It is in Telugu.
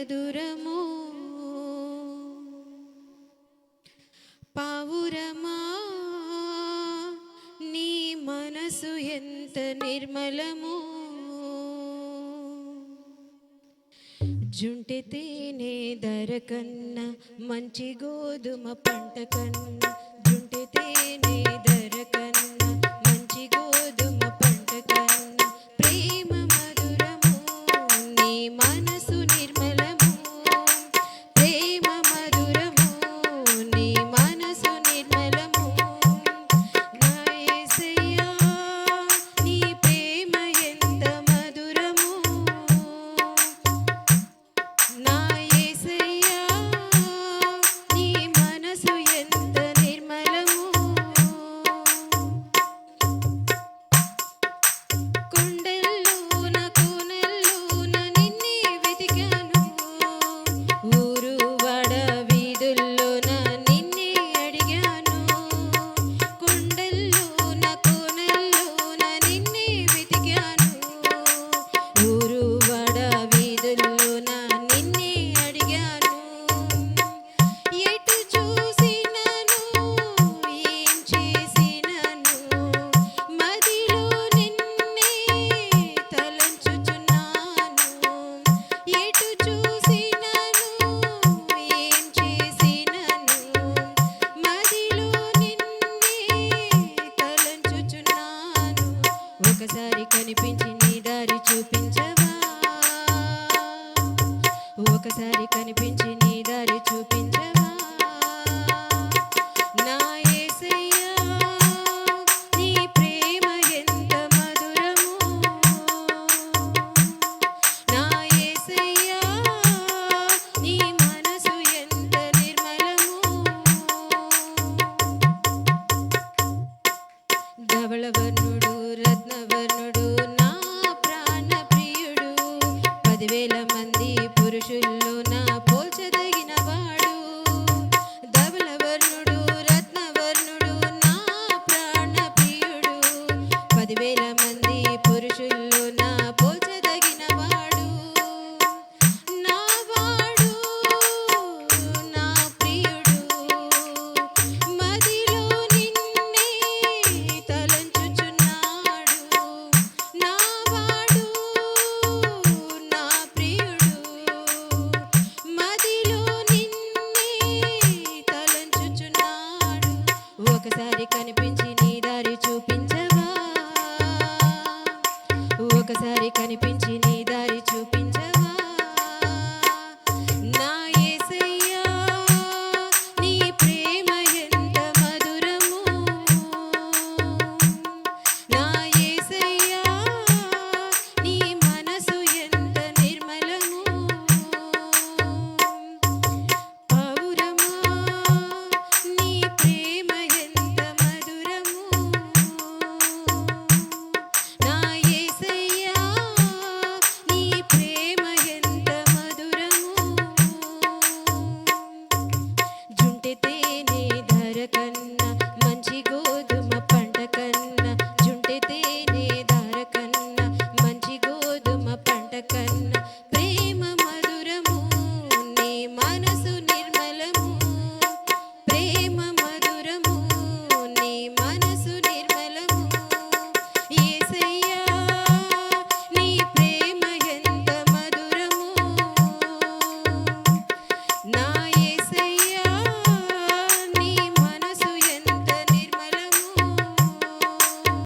మధురము పావురమా నీ మనసు ఎంత నిర్మలము జుంటె తేనె ధర కన్నా మంచి గోధుమ పంట కన్నా జుంటె తేనె ధర కన్నా మంచి గోధుమ పంట కన్నా ప్రేమ మధురము నీ మనసు నిర్మలము ప్రేమ మధురము నీ మనసు నిర్మలము నా యేసయ్యా నీ ప్రేమ ఎంత మధురము నా యేసయ్యా నీ మనసు ఎంత నిర్మలము కొండల్లోన కోనల్లోన నిన్నే వెతికాను ఊరు వాడ వీధుల్లోన నిన్నే అడిగాను కొండల్లోన కోనల్లోన నిన్నే వెతికాను ఊరు వాడ వీధుల్లోన నిన్నే అడిగాను ఎటు చూసినను ఏం చేసినను మదిలో నిన్నే తలంచుచున్నాను ఎటు చూసినను ఏం చేసినను మదిలో నిన్నే తలంచుచున్నాను ఒకసారి కనిపించి నీ దారి చూపించవా ఒకసారి కనిపించి నీ దారి చూపించవా నా యేసయ్యా నీ ప్రేమ ఎంత మధురము నా యేసయ్యా నీ మనసు ఎంత నిర్మలము ధవళవర్ణుడు రత్నవర్ణుడు నా ప్రాణ ప్రియుడు 10,000 మంది పురుషుల్లో నా పోల్చదగిన వాడు ధవళవర్ణుడు రత్నవర్ణుడు నా ప్రాణ ప్రియుడు 10,000 మంది పురుషుల్లో నా పోల్చదగిన వాడు నా వాడు నా ప్రియుడు మదిలో నిన్నే తలంచుచున్నాడు నా వాడు నా ప్రియుడు మదిలో నిన్నే తలంచుచున్నాడు ఒకసారి కనిపించి నీ దారి చూపించవా ఒకసారి కనిపించి నీ దారి చూపించవా